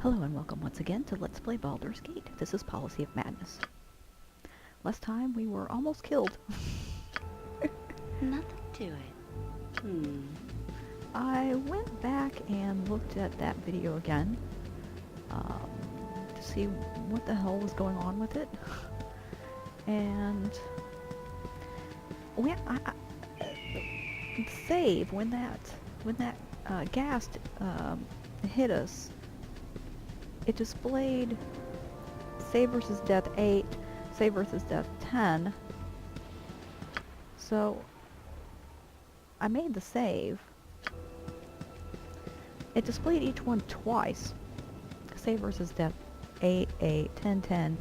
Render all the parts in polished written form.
Hello and welcome once again to Let's Play Baldur's Gate. This is Policy of Madness. Last time we were almost killed. Nothing to it. I went back and looked at that video again to see what the hell was going on with it. And save when that ghast hit us. It displayed save versus death 8, save versus death 10. So I made the save. It displayed each one twice. Save versus death 8, 8, 10, 10.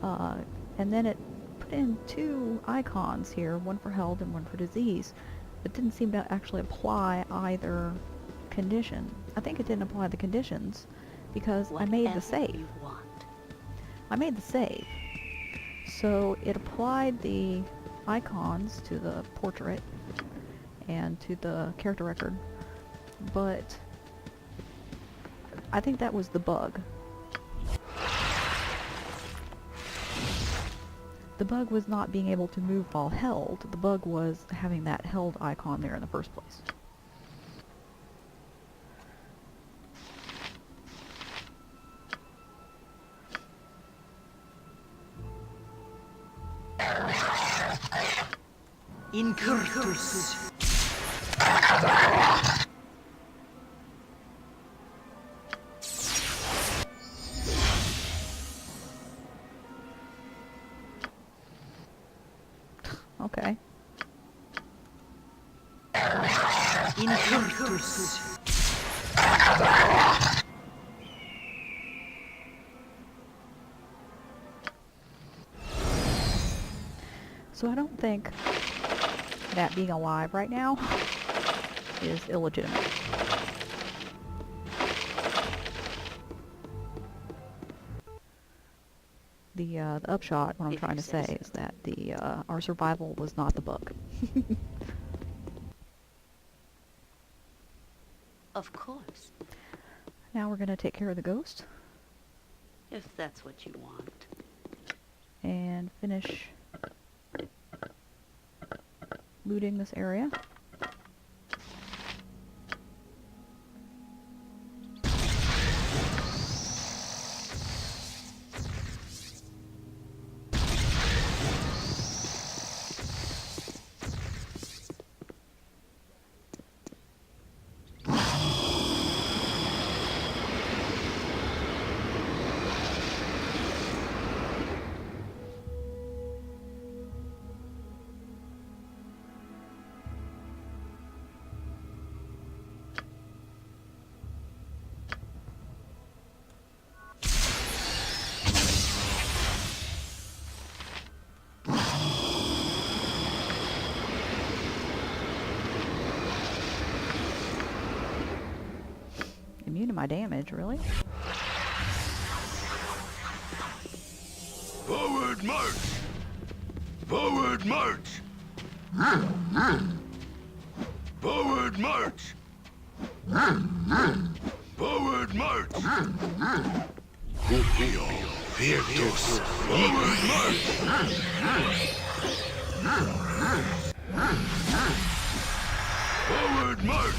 And then it put in two icons here, one for health and one for disease. It didn't seem to actually apply either condition. I think it didn't apply the conditions because I made the save. You want. I made the save. So it applied the icons to the portrait and to the character record, but I think that was the bug. The bug was not being able to move while held. The bug was having that held icon there in the first place. Incurtus. Okay. Incurtus. So I don't think that being alive right now is illegitimate. The upshot, what I'm trying to say, is that our survival was not the bug. Of course, Now we're gonna take care of the ghost if that's what you want. and finish looting this area. Immune to my damage, really? Forward march! Forward march! Forward march! Forward march! Cupio, Virtus, forward march! Forward march!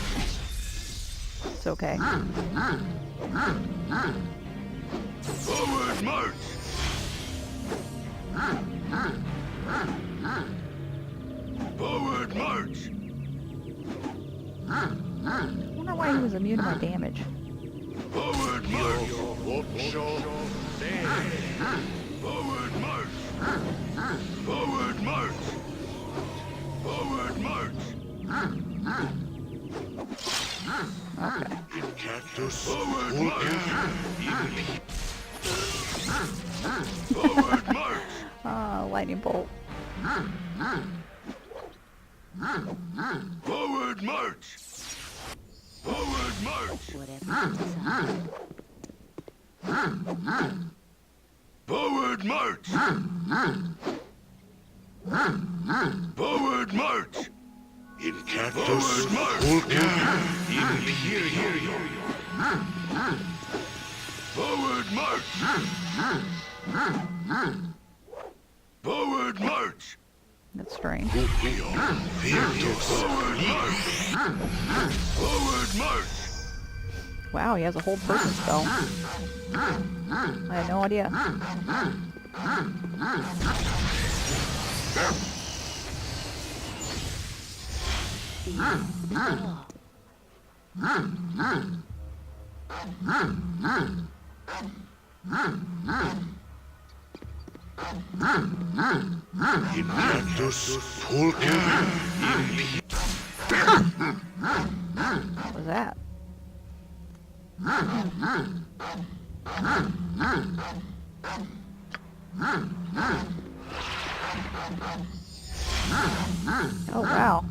It's okay. Forward march! Forward march! I wonder why he was immune to my damage. Forward march! Forward march! Forward march! Forward march! Okay. Cactus, forward march! Forward march! Lightning bolt. Forward march! Forward march! Whatever you decide. Forward march! Forward march! In Cactus, Vulca, in here. march! Forward march! That's strange. Forward march! Forward march! Wow, he has a hold person spell. I had no idea. Impactus pulcher. What was that? Oh, wow.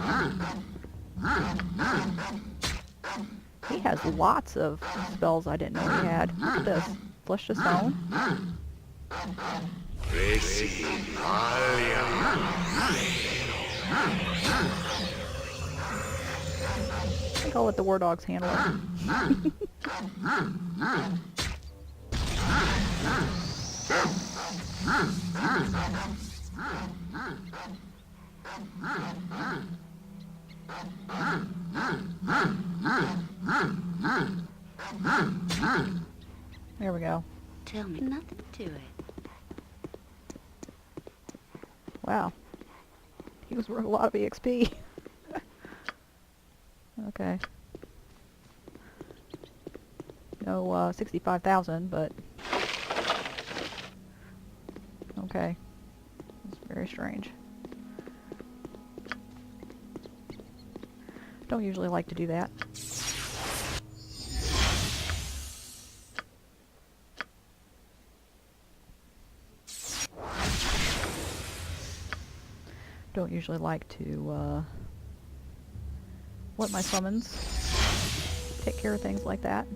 He has lots of spells I didn't know he had. Look at this. Flesh to Stone. I think I'll let the War Dogs handle it. There we go. Tell me nothing to it. Wow. He was worth a lot of EXP. Okay. No, 65,000, but... Okay. It's very strange. Don't usually like to do that. Don't usually like to let my summons take care of things like that.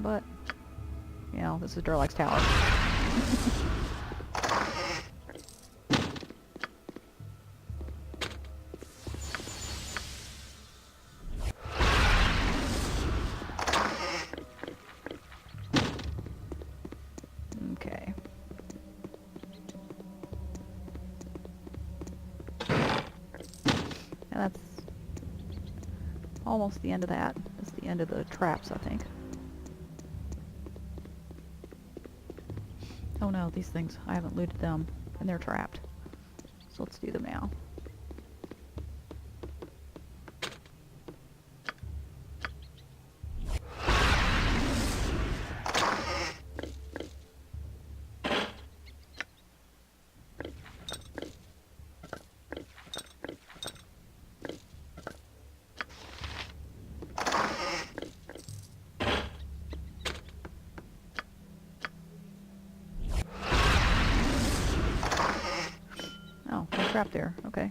But, you know, this is Durlag's tower. Okay. And that's almost the end of that. That's the end of the traps, I think. Oh no, these things, I haven't looted them, and they're trapped. So let's do them now. Oh, they're trapped there. Okay.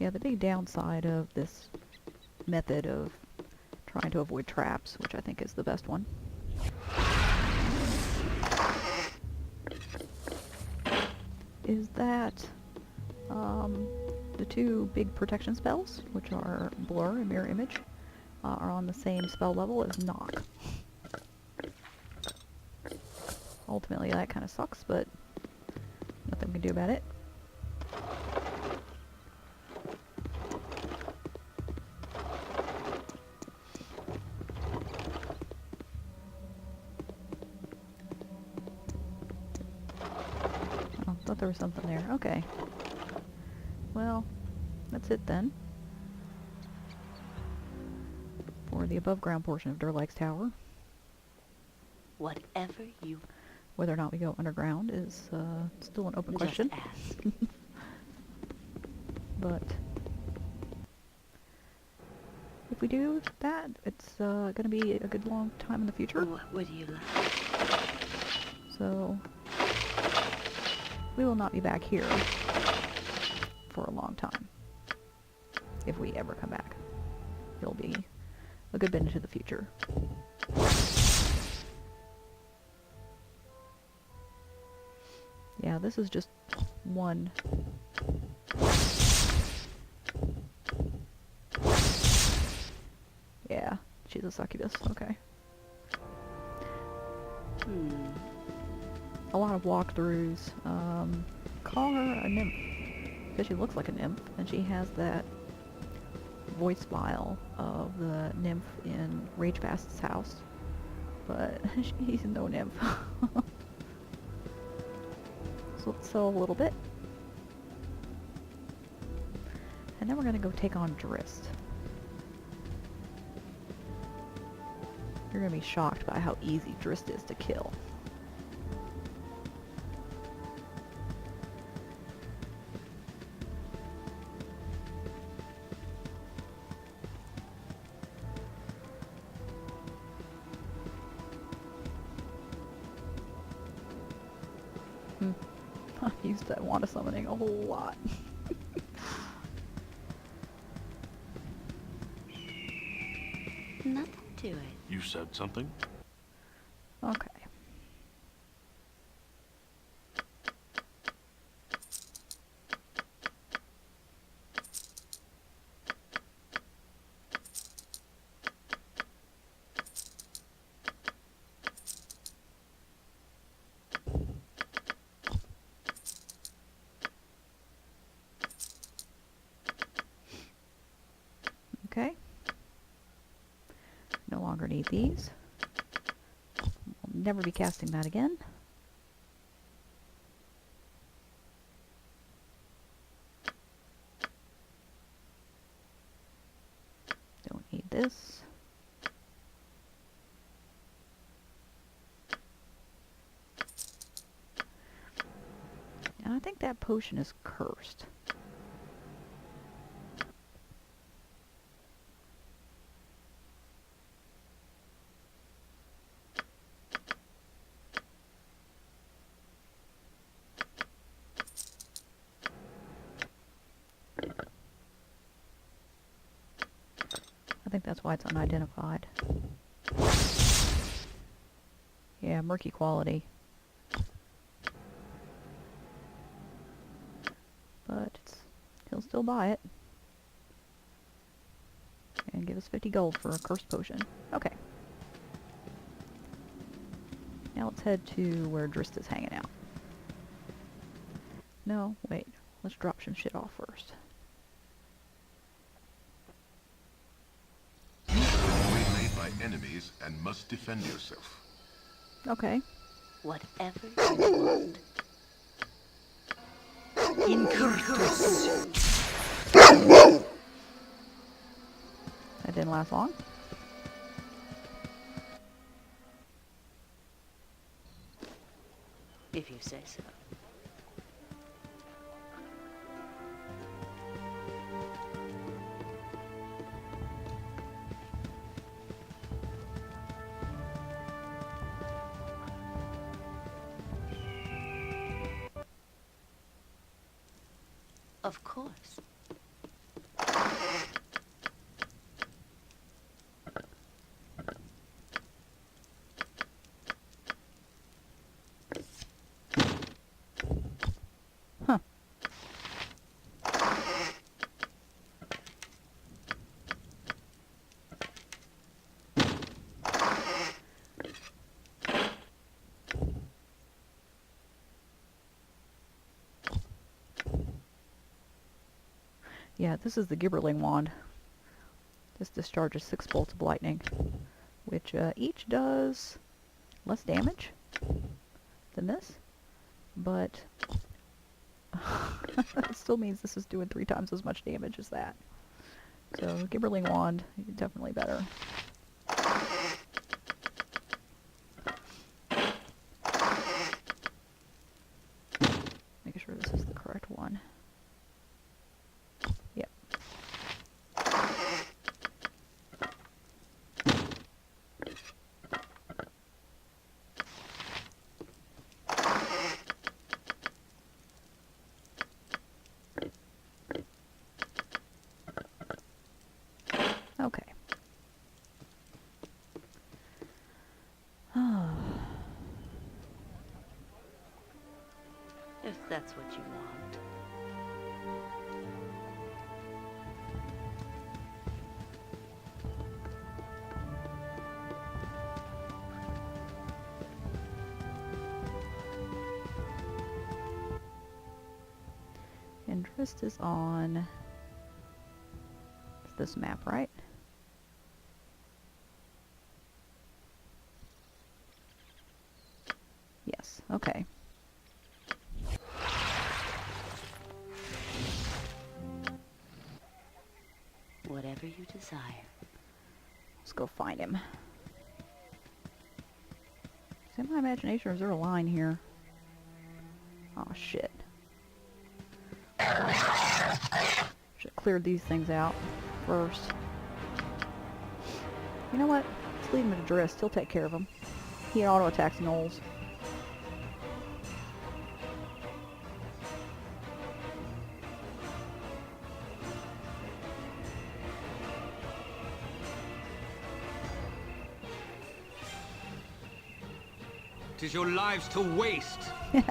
Yeah, the big downside of this method of trying to avoid traps, which I think is the best one, is that the two big protection spells, which are Blur and Mirror Image, are on the same spell level as Knock. Ultimately, that kind of sucks, but nothing we can do about it. Oh, thought there was something there. Okay. Well, that's it then. For the above ground portion of Durlag's tower. Whatever you... Whether or not we go underground is still an open question. Just ask. But if we do that, it's going to be a good long time in the future. What would you like? So we will not be back here for a long time. If we ever come back, it'll be a good bit into the future. Yeah, this is just one. Yeah, she's a succubus. Okay. A lot of walkthroughs. Call her a nymph, because she looks like a nymph, and she has that voice file of the nymph in Ragefast's house, but she's no nymph. So let's sell a little bit, and then we're gonna go take on Drizzt. You're gonna be shocked by how easy Drizzt is to kill. I used that wand of summoning a whole lot. Nothing to it. You said something? Okay. Okay. No longer need these. We'll never be casting that again. Don't need this. And I think that potion is cursed. I think that's why it's unidentified. Yeah, murky quality. But he'll still buy it. And give us 50 gold for a cursed potion. Okay. Now let's head to where Drizzt is hanging out. No, wait. Let's drop some shit off first. Made by enemies and must defend yourself. Okay. Whatever you want. Incurtus. That didn't last long. If you say so. Of course. Huh. Yeah, this is the Gibberling wand. This discharges 6 bolts of lightning, which each does less damage than this, but it still means this is doing 3 times as much damage as that. So Gibberling wand, definitely better. making sure this is the correct one. Yep. Okay. If that's what you want. And Drizzt is on this map, right? Yes, okay. Whatever you desire. Let's go find him. Is it my imagination or is there a line here? Oh shit. Should have cleared these things out first. You know what? Let's leave him to Drizzt. He'll take care of them. He auto attacks gnolls. Tis your lives to waste. Tis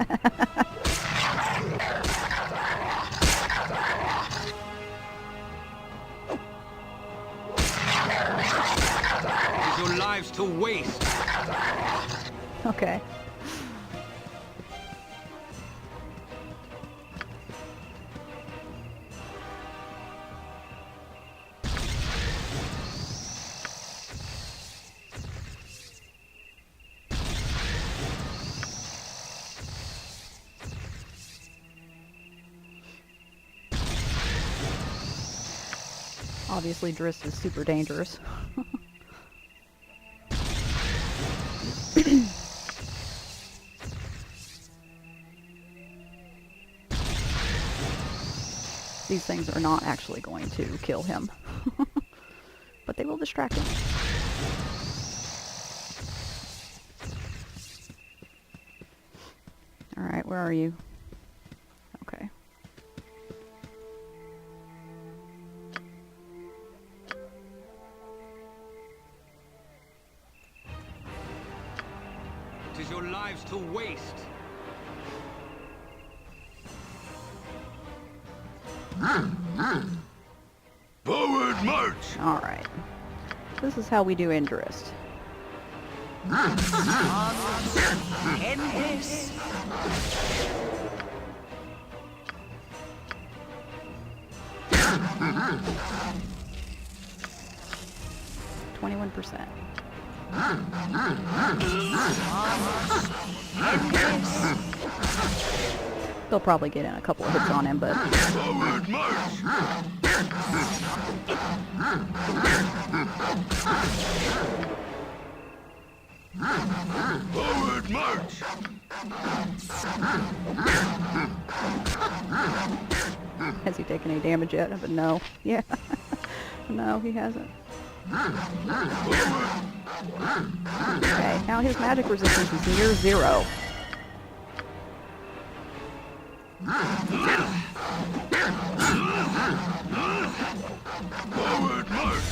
your lives to waste. Okay. Obviously, Drizzt is super dangerous. These things are not actually going to kill him. But they will distract him. Alright, where are you? Okay. Tis your lives to waste. Forward march! Alright. This is how we do in Drizzt. End this. 21%. They'll probably get in a couple of hits on him, but... Forward march! Forward march! Has he taken any damage yet? But no. Yeah. No, he hasn't. Okay, now his magic resistance is near 0. Forward march!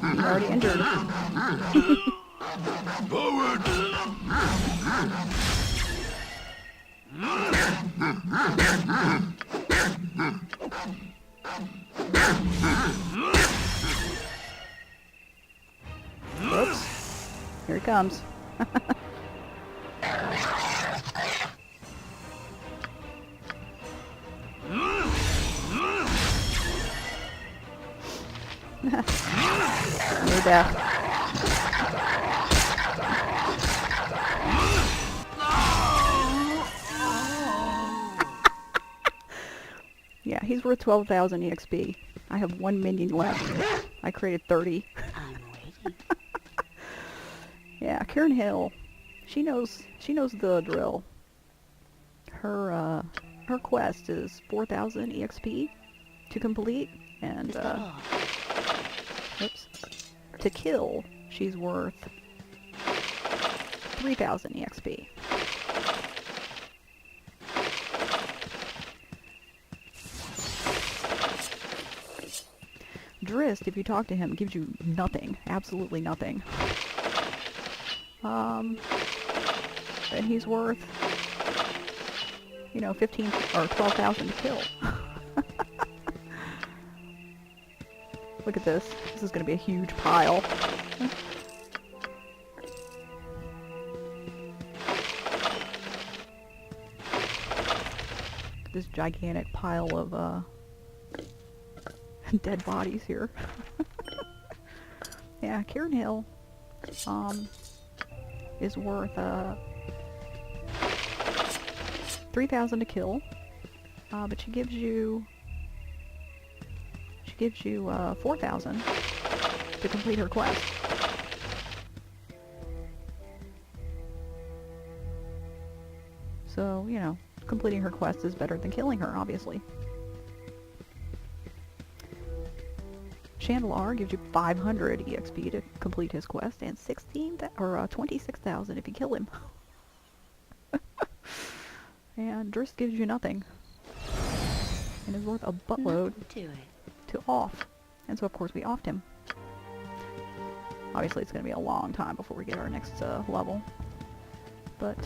He's already injured. Forward! Whoops. Here he comes. Near death. Yeah, he's worth 12,000 EXP. I have 1 minion left. I created 30. I'm waiting. Yeah, Karen Hill. She knows the drill. Her quest is 4,000 EXP to complete, and Is that all? oops, to kill, she's worth 3,000 EXP. Drizzt, if you talk to him, gives you nothing, absolutely nothing. And he's worth, 15 or 12,000 to kill. Look at this. This is going to be a huge pile. This gigantic pile of dead bodies here. Yeah, Karen Hill is worth 3,000 to kill, but she gives you 4,000 to complete her quest. So, completing her quest is better than killing her, obviously. Chandelar gives you 500 EXP to complete his quest, and 26,000 if you kill him. And Drizzt gives you nothing, and is worth a buttload to off. And so of course we offed him. Obviously it's going to be a long time before we get our next level, but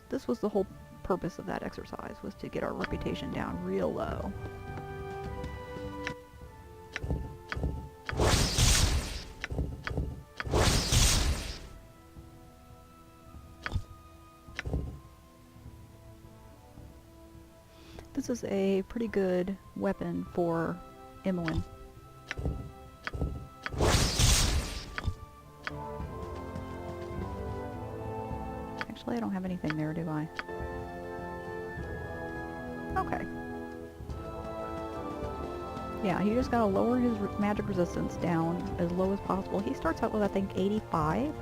this was the whole purpose of that exercise, was to get our reputation down real low. This is a pretty good weapon for Emmeline. Actually, I don't have anything there, do I? Okay. Yeah, you just gotta lower his magic resistance down as low as possible. He starts out with, I think, 85.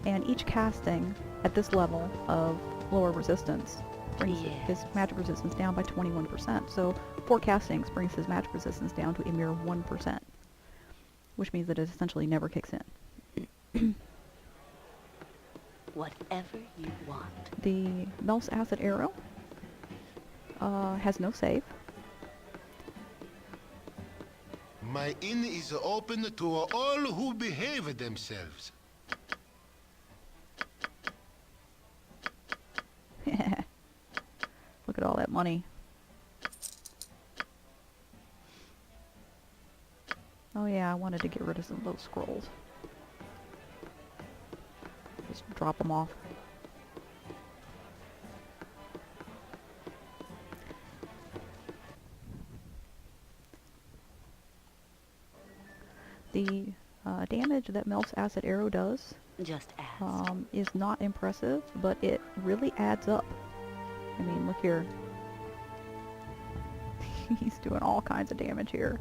And each casting at this level of lower resistance brings his magic resistance down by 21%. So 4 castings brings his magic resistance down to a mere 1%, which means that it essentially never kicks in. Whatever you want. The Mel's Acid Arrow has no save. My inn is open to all who behave themselves. Look at all that money. Oh yeah, I wanted to get rid of some of those scrolls. Just drop them off. The damage that Mel's Acid Arrow does Just ask. is not impressive, but it really adds up. I mean, look here. He's doing all kinds of damage here.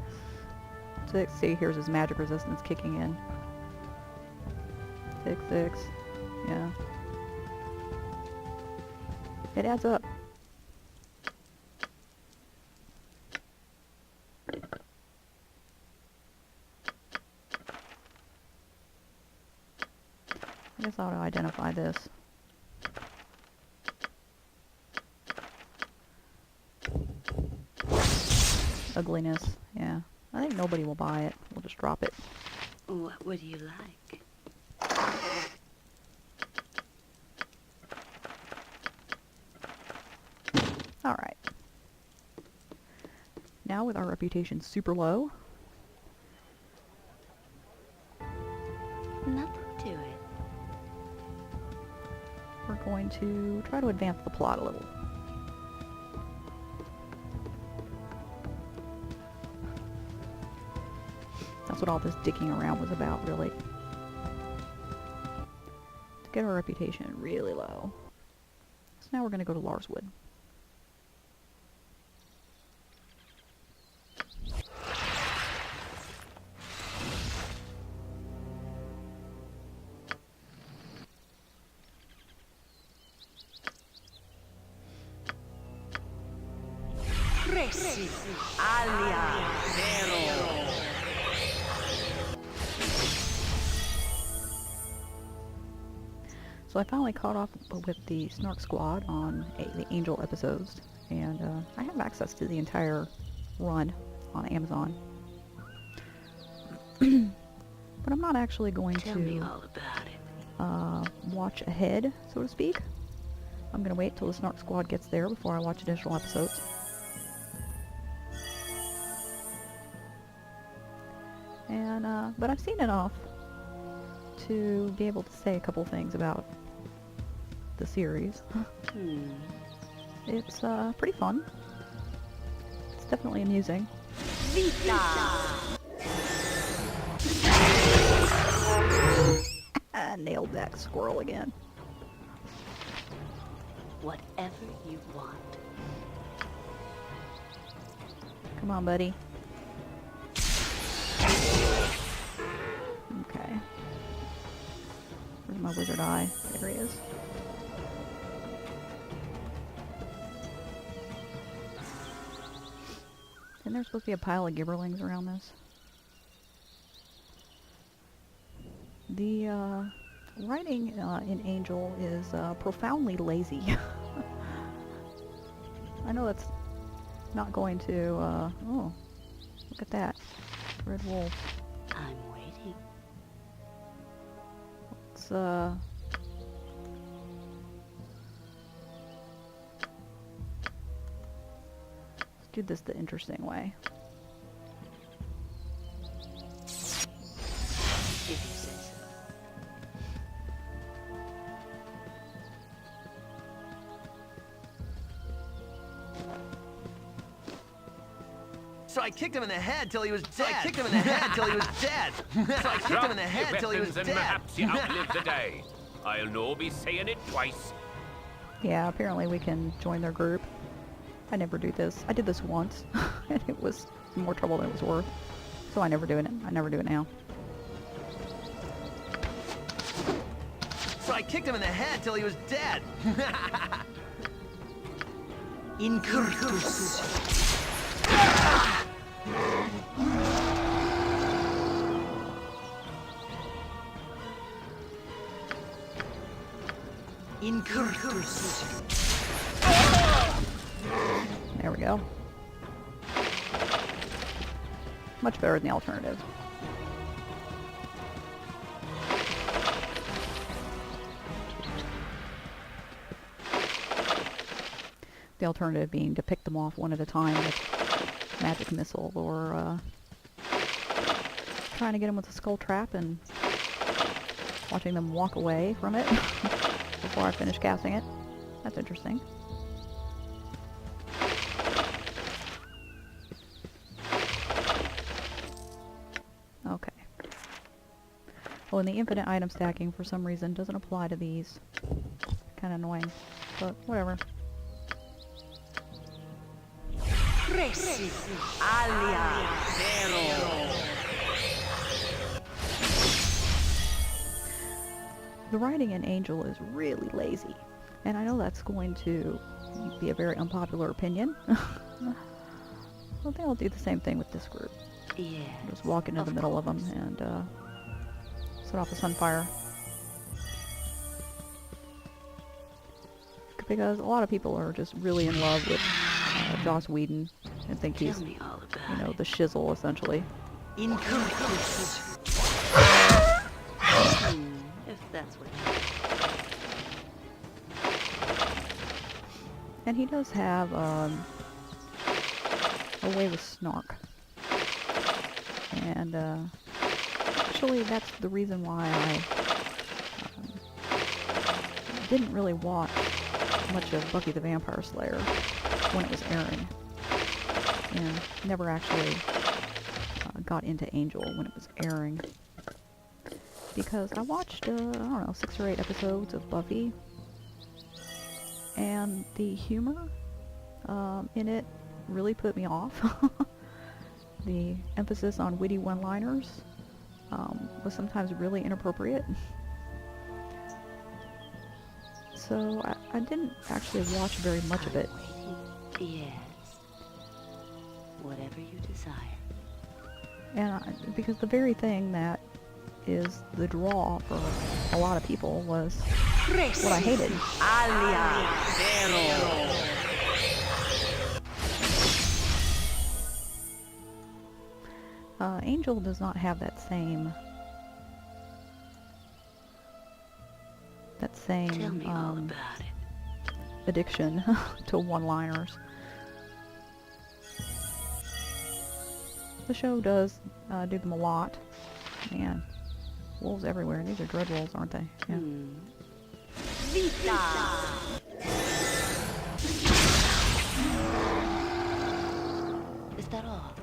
So, see, here's his magic resistance kicking in. 6. Yeah. It adds up. I guess I ought to identify this. Ugliness, yeah. I think nobody will buy it. We'll just drop it. What would you like? Alright. Now with our reputation super low, Nothing to it. we're going to try to advance the plot a little. That's what all this dicking around was about, really. To get our reputation really low. So now we're going to go to Larswood. So I finally caught up with the Snark Squad on the Angel episodes, and I have access to the entire run on Amazon. But I'm not actually going Tell me all about it. watch ahead, so to speak. I'm going to wait till the Snark Squad gets there before I watch additional episodes. And, but I've seen enough to be able to say a couple things about the series. It's pretty fun. It's definitely amusing. I nailed that squirrel again. Whatever you want. Come on, buddy. Okay. Where's my wizard eye? There he is. Isn't there supposed to be a pile of gibberlings around this? The writing in Angel is profoundly lazy. I know that's not going to... oh, look at that. Red wolf. I'm waiting. Let's do this the interesting way. If you say so. So I kicked him in the head till he was dead. So I kicked him in the head till he was dead. So I kicked him in the head till he was and dead. perhaps he outlived the day. I'll no be saying it twice. Yeah, apparently we can join their group. I never do this. I did this once, and it was more trouble than it was worth. So I never do it. I never do it now. So I kicked him in the head till he was dead. Incurtus. Incurtus. There we go. Much better than the alternative. The alternative being to pick them off one at a time with magic missile, or trying to get them with a skull trap and watching them walk away from it before I finish casting it. That's interesting. Okay. Oh, and the infinite item stacking for some reason doesn't apply to these. Kind of annoying, but whatever. The writing in Angel is really lazy, and I know that's going to be a very unpopular opinion. Well, they'll do the same thing with this group. Yeah. Just walk into the middle of them and set off a sunfire. Because a lot of people are just really in love with Joss Whedon and think he's, Tell me all about you know, the shizzle essentially. Incurtus. If that's what And he does have a way with snark. And actually that's the reason why I didn't really watch much of Buffy the Vampire Slayer when it was airing. And never actually got into Angel when it was airing. Because I watched, I don't know, 6 or 8 episodes of Buffy. And the humor in it really put me off. The emphasis on witty one-liners was sometimes really inappropriate. So I didn't actually watch very much of it. Yes. Whatever you desire. And because the very thing that is the draw for a lot of people was what I hated. Angel does not have that same Tell me all about it. addiction to one-liners. The show does do them a lot. Man, wolves everywhere. These are dread wolves, aren't they? Yeah. Vita! Is that all?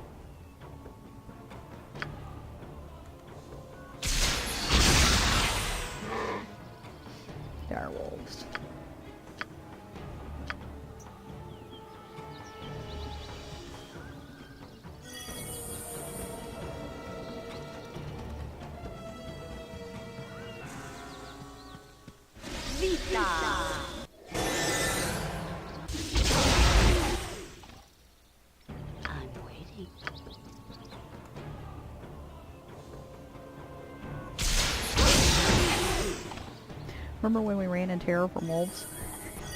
Dire wolves. Vita! I'm waiting. Remember when we ran in terror from wolves?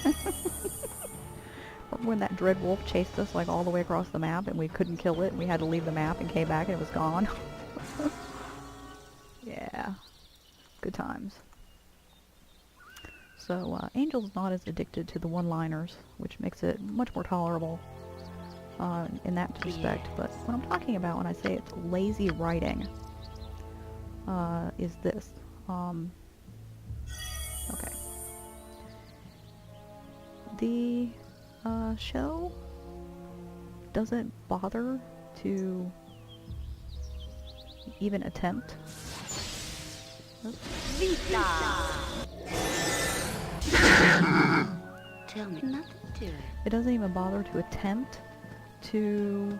Remember when that dread wolf chased us like all the way across the map and we couldn't kill it and we had to leave the map and came back and it was gone? Yeah. Good times. So, Angel's not as addicted to the one-liners, which makes it much more tolerable in that respect. Yes. But what I'm talking about when I say it's lazy writing is this. Okay. The show doesn't bother to even attempt. Vita! Tell me not to do it. It doesn't even bother to attempt to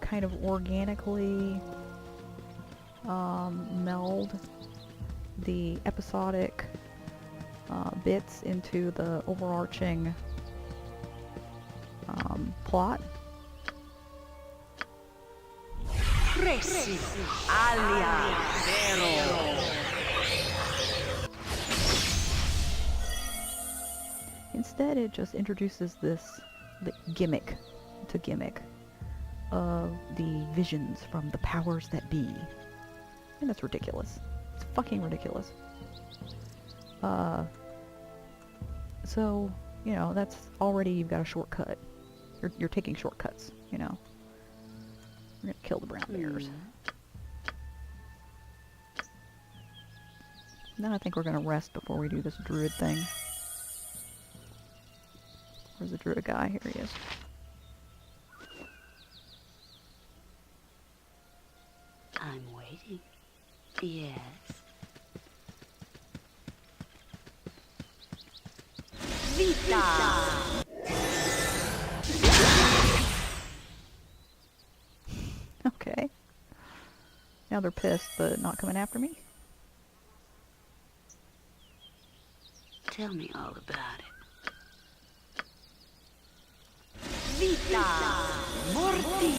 kind of organically meld the episodic bits into the overarching plot. Presi! Alia! Vero! Instead, it just introduces this gimmick of the visions from the powers that be. And that's ridiculous. It's fucking ridiculous. So, you know, that's already, you've got a shortcut. You're taking shortcuts, you know. We're gonna kill the brown bears. Then I think we're gonna rest before we do this druid thing. Where's the druid guy? Here he is. I'm waiting. Yes. Vita! Okay. Now they're pissed, but not coming after me? Tell me all about it. Vita! Morti!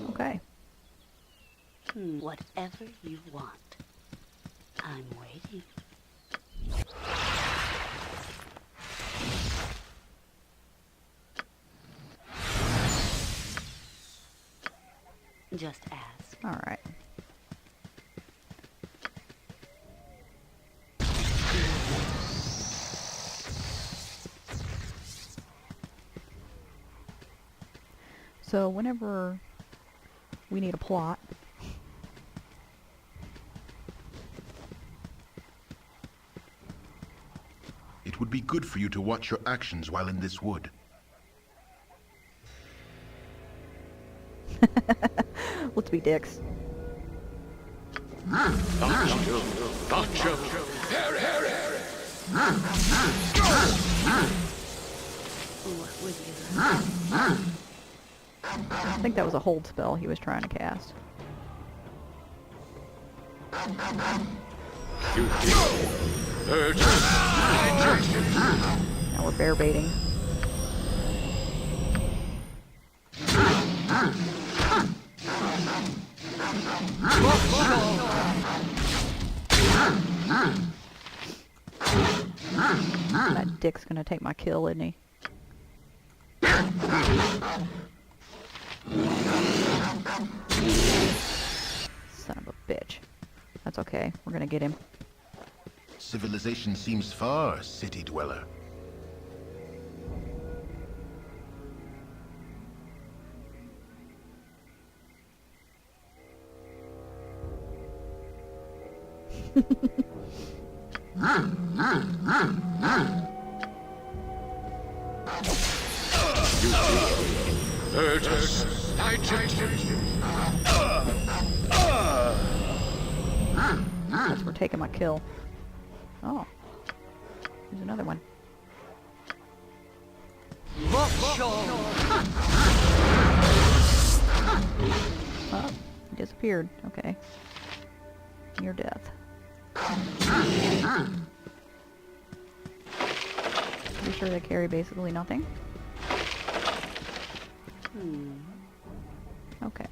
Okay. Whatever you want. I'm waiting. Just ask. Alright. So whenever we need a plot, It would be good for you to watch your actions while in this wood. let's be dicks. Gotcha. What would you I think that was a hold spell he was trying to cast. Now we're bear baiting. That dick's gonna take my kill, isn't he? Son of a bitch. That's okay. We're gonna get him. Civilization seems far, city dweller. That's for taking my kill. Oh. There's another one. Oh, he disappeared. Okay. Near death. Pretty sure they carry basically nothing. Okay.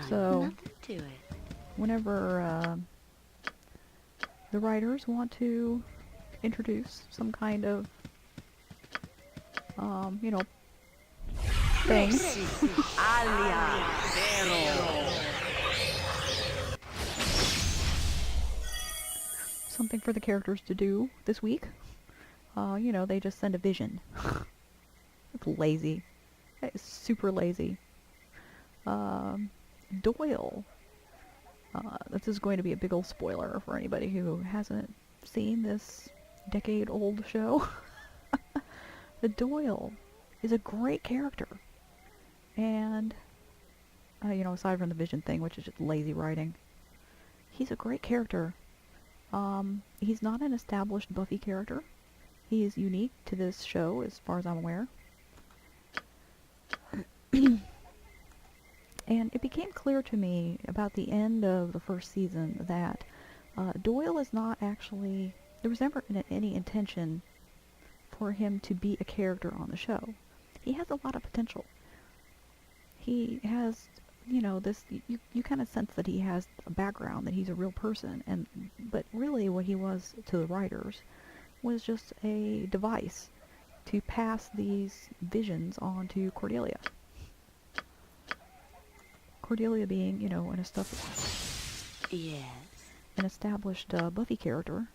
So, Nothing to it. whenever the writers want to introduce some kind of, you know, thing, something for the characters to do this week, you know, they just send a vision. It's lazy. It's super lazy. Doyle. This is going to be a big old spoiler for anybody who hasn't seen this decade-old show. The Doyle is a great character. And, you know, aside from the vision thing, which is just lazy writing, he's a great character. He's not an established Buffy character. He is unique to this show, as far as I'm aware. And it became clear to me about the end of the first season that Doyle is not actually... There was never any intention for him to be a character on the show. He has a lot of potential. He has, you know, this... You kind of sense that he has a background, that he's a real person. But really what he was to the writers was just a device to pass these visions on to Cordelia. Cordelia being, you know, an established Buffy character.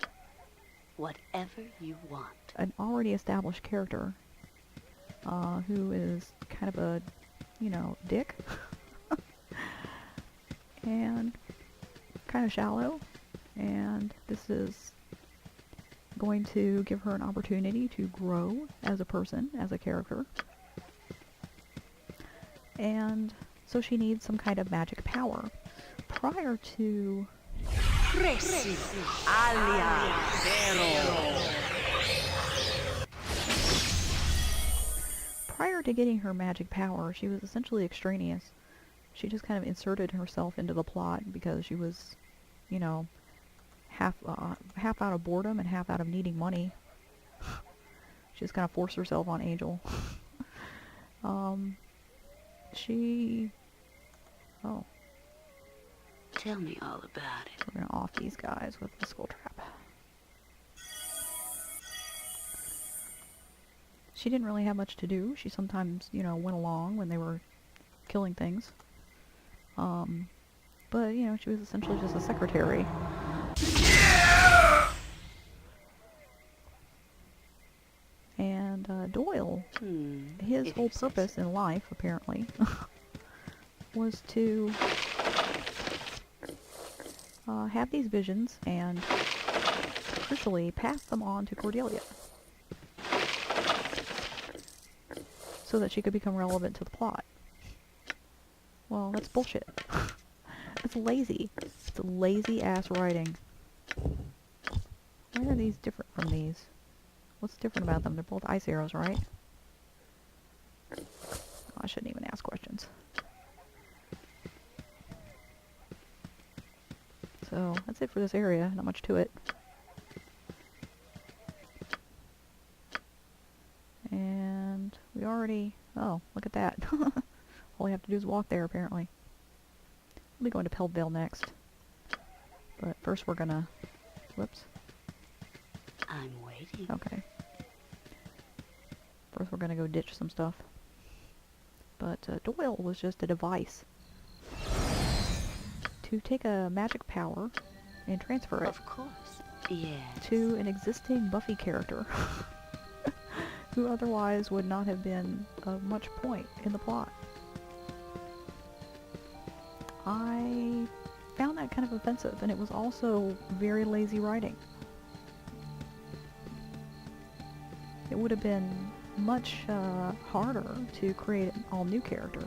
Whatever you want. An already established character who is kind of a, you know, dick. And kind of shallow. And this is going to give her an opportunity to grow as a person, as a character. And so she needs some kind of magic power. Prior to... Prior to getting her magic power, she was essentially extraneous. She just kind of inserted herself into the plot because she was, you know, half out of boredom and half out of needing money. She just kind of forced herself on Angel. Oh. Tell me all about it. We're gonna off these guys with the skull trap. She didn't really have much to do. She sometimes, you know, went along when they were killing things. But, you know, she was essentially just a secretary. And, Doyle, his whole purpose in life, apparently, was to have these visions and, crucially, pass them on to Cordelia. So that she could become relevant to the plot. Well, that's bullshit. It's lazy. It's lazy-ass writing. Why are these different from these? What's different about them? They're both ice arrows, right? Oh, I shouldn't even ask questions. So, that's it for this area. Not much to it. And we already... Oh, look at look at that. All we have to do is walk there, apparently. We'll be going to Peltvale next. But first we're gonna... Whoops. I'm waiting. Okay. First we're gonna go ditch some stuff. But Doyle was just a device to take a magic power and transfer it Of course. Yes. to an existing Buffy character who otherwise would not have been of much point in the plot. I found that kind of offensive, and it was also very lazy writing. It would have been much harder to create an all-new character.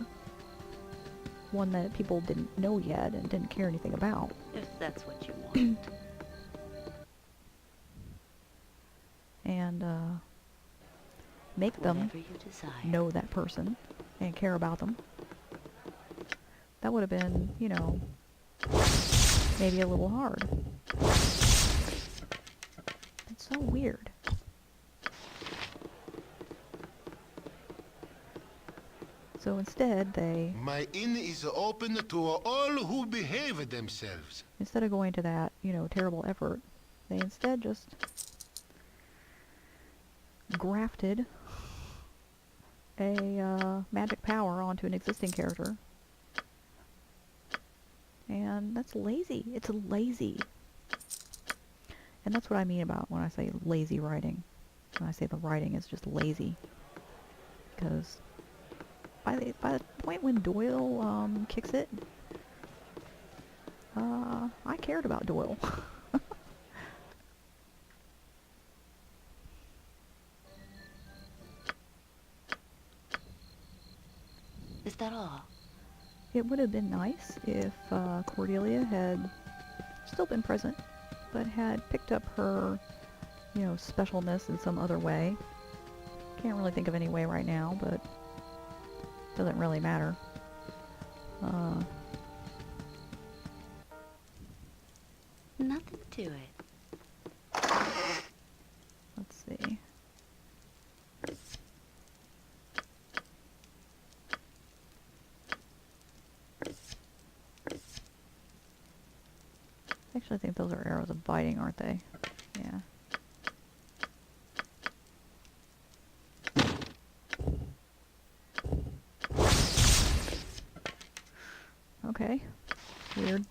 One that people didn't know yet and didn't care anything about. If that's what you want. And make them Whatever you desire. know that person and care about them. That would have been, you know, maybe a little hard. It's so weird. So instead, My inn is open to all who behave themselves. instead of going to that, you know, terrible effort, they instead just grafted a magic power onto an existing character. And that's lazy. It's lazy. And that's what I mean about when I say lazy writing. When I say the writing is just lazy. Because by the point when Doyle kicks it, I cared about Doyle. Is that all? It would have been nice if Cordelia had still been present, but had picked up her, you know, specialness in some other way. Can't really think of any way right now, but doesn't really matter. Nothing to it. Let's see. Actually, I think those are arrows of biting, aren't they? Yeah. Okay. Weird.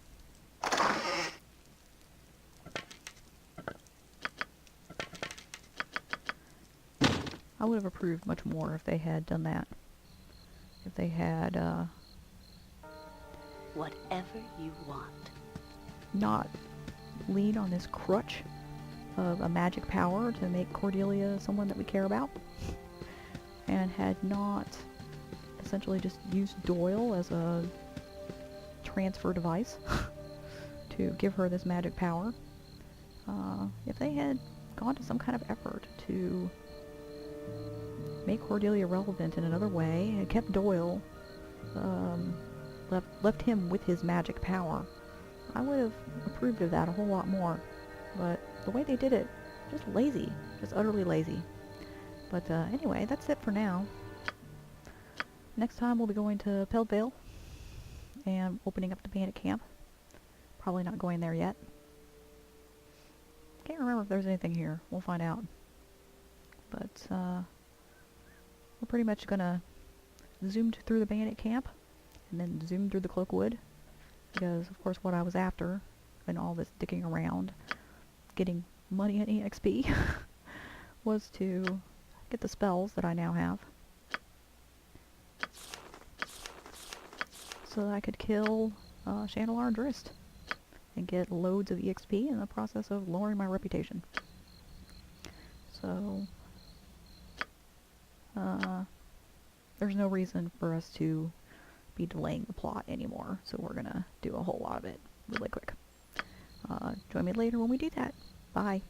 I would have approved much more if they had done that. If they had, Whatever you want. not lean on this crutch of a magic power to make Cordelia someone that we care about, and had not essentially just used Doyle as a transfer device to give her this magic power. If they had gone to some kind of effort to make Cordelia relevant in another way and kept Doyle, left him with his magic power, I would have approved of that a whole lot more. But the way they did it, just lazy. Just utterly lazy. But anyway, that's it for now. Next time we'll be going to Peltvale and opening up the bandit camp. Probably not going there yet. Can't remember if there's anything here. We'll find out. But we're pretty much gonna zoom through the bandit camp and then zoom through the Cloakwood, because of course what I was after in all this dicking around getting money and EXP was to get the spells that I now have so that I could kill Channelar and Drizzt and get loads of EXP in the process of lowering my reputation. So there's no reason for us to be delaying the plot anymore, so we're gonna do a whole lot of it really quick. Join me later when we do that. Bye.